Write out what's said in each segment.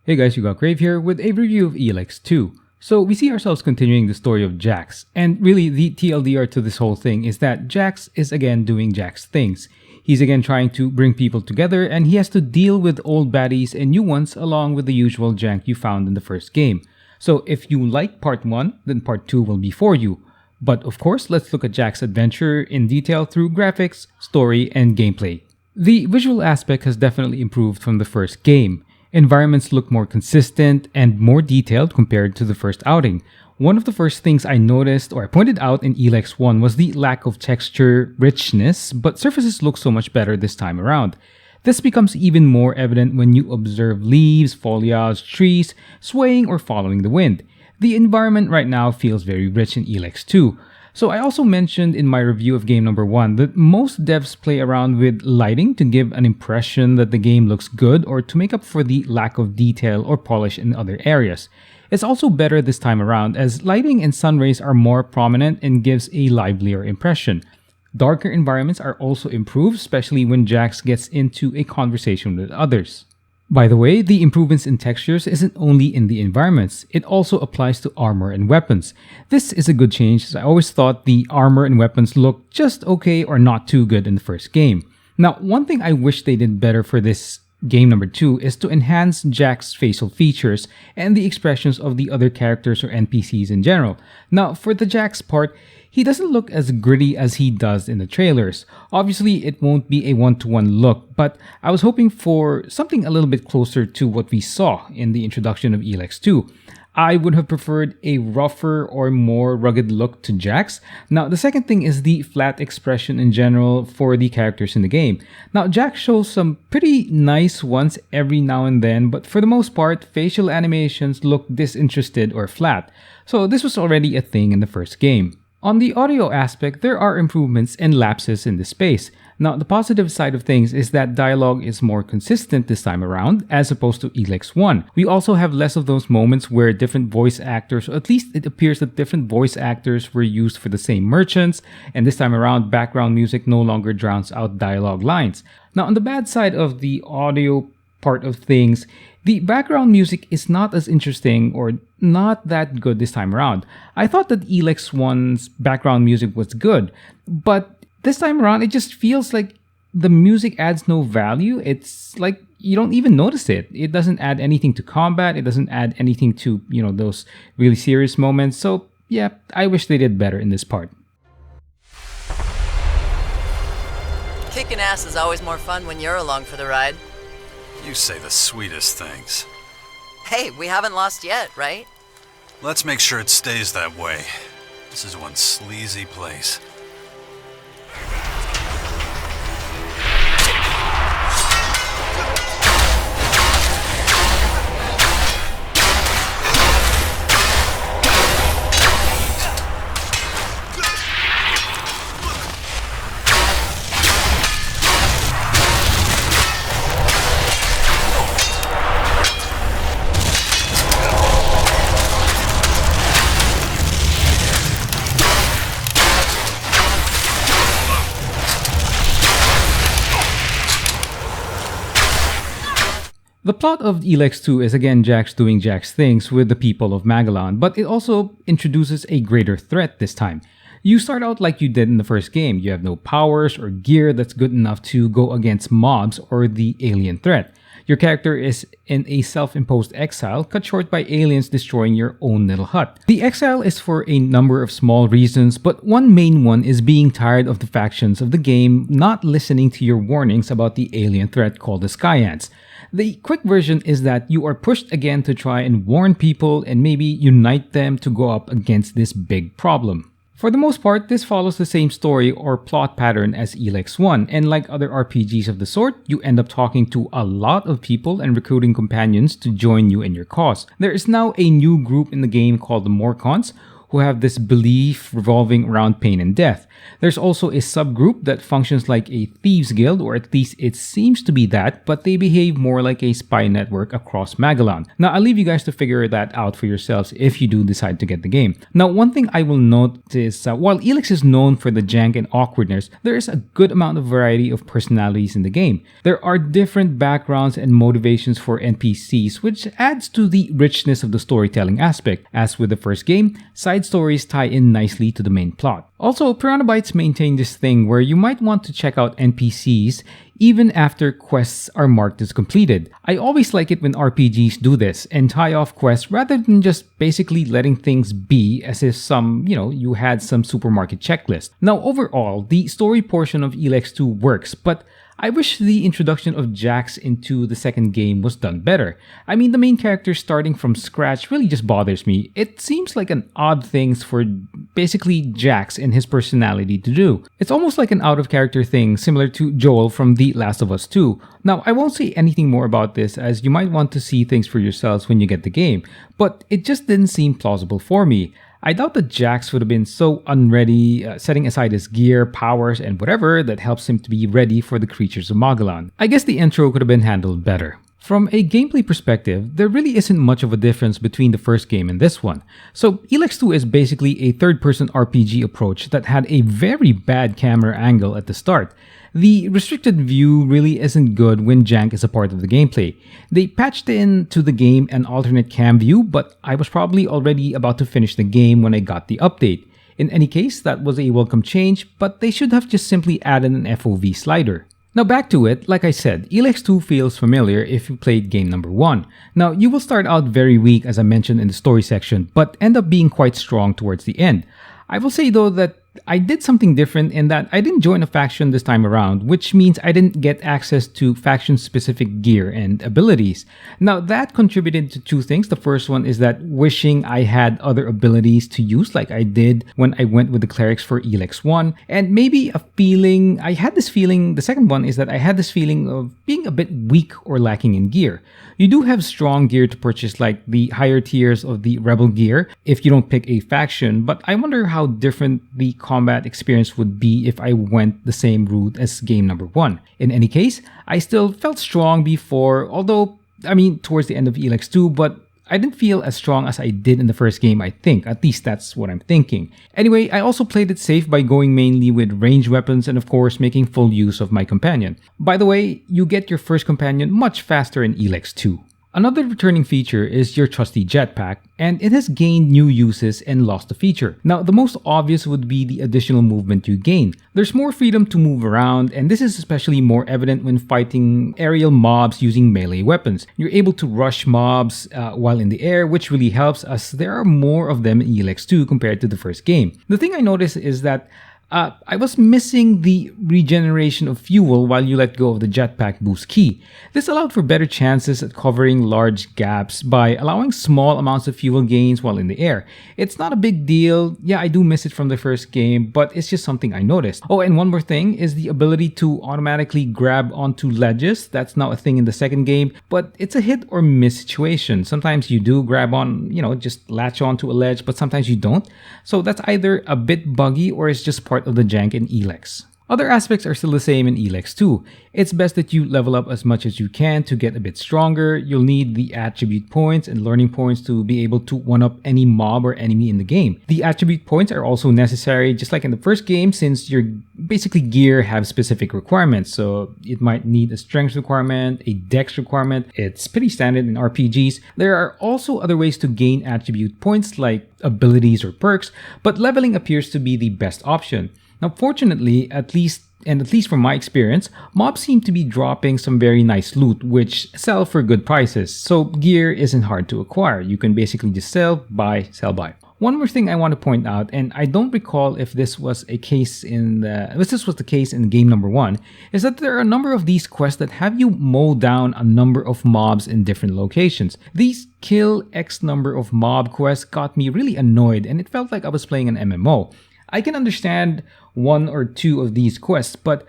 Hey guys, you got Crave here with a review of Elex 2. So we see ourselves continuing the story of Jax, and really the TLDR to this whole thing is that Jax is again doing Jax things. He's again trying to bring people together, and he has to deal with old baddies and new ones along with the usual jank you found in the first game. So if you like part 1, then part 2 will be for you. But of course, let's look at Jax's adventure in detail through graphics, story, and gameplay. The visual aspect has definitely improved from the first game. Environments look more consistent and more detailed compared to the first outing. One of the first things I noticed or I pointed out in Elex 1 was the lack of texture richness, but surfaces look so much better this time around. This becomes even more evident when you observe leaves, foliage, trees swaying or following the wind. The environment right now feels very rich in Elex 2. So I also mentioned in my review of game number 1 that most devs play around with lighting to give an impression that the game looks good or to make up for the lack of detail or polish in other areas. It's also better this time around as lighting and sun rays are more prominent and gives a livelier impression. Darker environments are also improved, especially when Jax gets into a conversation with others. By the way, the improvements in textures isn't only in the environments, it also applies to armor and weapons. This is a good change as I always thought the armor and weapons looked just okay or not too good in the first game. Now, one thing I wish they did better for this game number 2 is to enhance Jax's facial features and the expressions of the other characters or NPCs in general. Now, for the Jax part, he doesn't look as gritty as he does in the trailers. Obviously, it won't be a one-to-one look, but I was hoping for something a little bit closer to what we saw in the introduction of Elex 2. I would have preferred a rougher or more rugged look to Jax. Now, the second thing is the flat expression in general for the characters in the game. Now, Jax shows some pretty nice ones every now and then, but for the most part, facial animations look disinterested or flat. So this was already a thing in the first game. On the audio aspect, there are improvements and lapses in the space. Now, the positive side of things is that dialogue is more consistent this time around as opposed to Elex 1. We also have less of those moments where different voice actors, or at least it appears that different voice actors were used for the same merchants, and this time around, background music no longer drowns out dialogue lines. Now, on the bad side of the audio part of things, the background music is not as interesting or not that good this time around. I thought that Elex 1's background music was good, but this time around it just feels like the music adds no value. It's like you don't even notice it. It doesn't add anything to combat. It doesn't add anything to, those really serious moments. So yeah, I wish they did better in this part. Kicking ass is always more fun when you're along for the ride. You say the sweetest things. Hey, we haven't lost yet, right? Let's make sure it stays that way. This is one sleazy place. The plot of Elex 2 is again Jax doing Jax things with the people of Magellan, but it also introduces a greater threat this time. You start out like you did in the first game. You have no powers or gear that's good enough to go against mobs or the alien threat. Your character is in a self-imposed exile, cut short by aliens destroying your own little hut. The exile is for a number of small reasons, but one main one is being tired of the factions of the game not listening to your warnings about the alien threat called the Skyants. The quick version is that you are pushed again to try and warn people and maybe unite them to go up against this big problem. For the most part, this follows the same story or plot pattern as Elex 1, and like other RPGs of the sort, you end up talking to a lot of people and recruiting companions to join you in your cause. There is now a new group in the game called the Morcons, who have this belief revolving around pain and death. There's also a subgroup that functions like a thieves guild, or at least it seems to be that, but they behave more like a spy network across Magellan. Now, I'll leave you guys to figure that out for yourselves if you do decide to get the game. Now, one thing I will note is while Elex is known for the jank and awkwardness, there is a good amount of variety of personalities in the game. There are different backgrounds and motivations for NPCs, which adds to the richness of the storytelling aspect. As with the first game, side stories tie in nicely to the main plot. Also, Piranha Bytes maintain this thing where you might want to check out NPCs even after quests are marked as completed. I always like it when RPGs do this and tie off quests rather than just basically letting things be as if you had some supermarket checklist. Now, overall, the story portion of Elex 2 works, but I wish the introduction of Jax into the second game was done better. I mean, the main character starting from scratch really just bothers me. It seems like an odd thing for basically Jax and his personality to do. It's almost like an out-of-character thing similar to Joel from The Last of Us 2. Now, I won't say anything more about this as you might want to see things for yourselves when you get the game, but it just didn't seem plausible for me. I doubt that Jax would have been so unready, setting aside his gear, powers, and whatever that helps him to be ready for the creatures of Magellan. I guess the intro could have been handled better. From a gameplay perspective, there really isn't much of a difference between the first game and this one. So, Elex 2 is basically a third-person RPG approach that had a very bad camera angle at the start. The restricted view really isn't good when jank is a part of the gameplay. They patched into the game an alternate cam view, but I was probably already about to finish the game when I got the update. In any case, that was a welcome change, but they should have just simply added an FOV slider. Now back to it, like I said, Elex 2 feels familiar if you played game number 1. Now, you will start out very weak as I mentioned in the story section, but end up being quite strong towards the end. I will say though that I did something different in that I didn't join a faction this time around, which means I didn't get access to faction-specific gear and abilities. Now, that contributed to two things. The first one is that wishing I had other abilities to use like I did when I went with the clerics for Elex 1, and maybe the second one is that I had this feeling of being a bit weak or lacking in gear. You do have strong gear to purchase like the higher tiers of the Rebel gear if you don't pick a faction, but I wonder how different the combat experience would be if I went the same route as game number 1. In any case, I still felt strong before, towards the end of Elex 2, but I didn't feel as strong as I did in the first game, I think. At least that's what I'm thinking. Anyway, I also played it safe by going mainly with ranged weapons and of course making full use of my companion. By the way, you get your first companion much faster in Elex 2. Another returning feature is your trusty jetpack, and it has gained new uses and lost a feature. Now, the most obvious would be the additional movement you gain. There's more freedom to move around, and this is especially more evident when fighting aerial mobs using melee weapons. You're able to rush mobs while in the air, which really helps as there are more of them in Elex 2 compared to the first game. The thing I noticed is that I was missing the regeneration of fuel while you let go of the jetpack boost key. This allowed for better chances at covering large gaps by allowing small amounts of fuel gains while in the air. It's not a big deal. Yeah, I do miss it from the first game, but it's just something I noticed. Oh, and one more thing is the ability to automatically grab onto ledges. That's now a thing in the second game, but it's a hit or miss situation. Sometimes you do grab on, just latch onto a ledge, but sometimes you don't. So that's either a bit buggy or it's just part of the jank in Elex. Other aspects are still the same in Elex 2. It's best that you level up as much as you can to get a bit stronger. You'll need the attribute points and learning points to be able to one-up any mob or enemy in the game. The attribute points are also necessary, just like in the first game, since your basically gear have specific requirements. So it might need a strength requirement, a dex requirement. It's pretty standard in RPGs. There are also other ways to gain attribute points like abilities or perks, but leveling appears to be the best option. Now, fortunately, at least from my experience, mobs seem to be dropping some very nice loot, which sell for good prices. So gear isn't hard to acquire. You can basically just sell, buy, sell, buy. One more thing I want to point out, and I don't recall if this was the case in game number 1, is that there are a number of these quests that have you mow down a number of mobs in different locations. These kill X number of mob quests got me really annoyed, and it felt like I was playing an MMO. I can understand one or two of these quests, but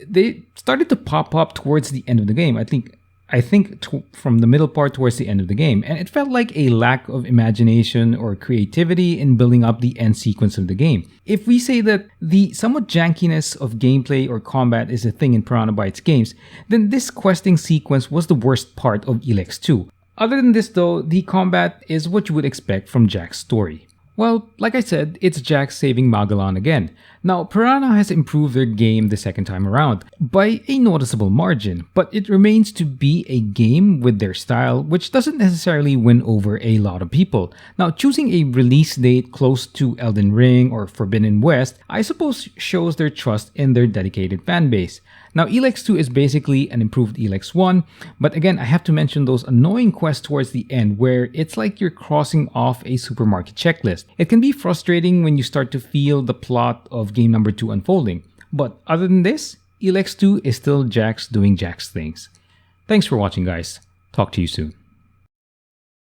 they started to pop up towards the end of the game. I think I think from the middle part towards the end of the game, and it felt like a lack of imagination or creativity in building up the end sequence of the game. If we say that the somewhat jankiness of gameplay or combat is a thing in Piranha Bytes games, then this questing sequence was the worst part of Elex 2. Other than this though, the combat is what you would expect from Jack's story. Well, like I said, it's Jack saving Magellan again. Now, Piranha has improved their game the second time around by a noticeable margin, but it remains to be a game with their style, which doesn't necessarily win over a lot of people. Now, choosing a release date close to Elden Ring or Forbidden West, I suppose shows their trust in their dedicated fanbase. Now, Elex 2 is basically an improved Elex 1, but again, I have to mention those annoying quests towards the end where it's like you're crossing off a supermarket checklist. It can be frustrating when you start to feel the plot of game number 2 unfolding. But other than this, Elex 2 is still Jax doing Jax things. Thanks for watching, guys. Talk to you soon.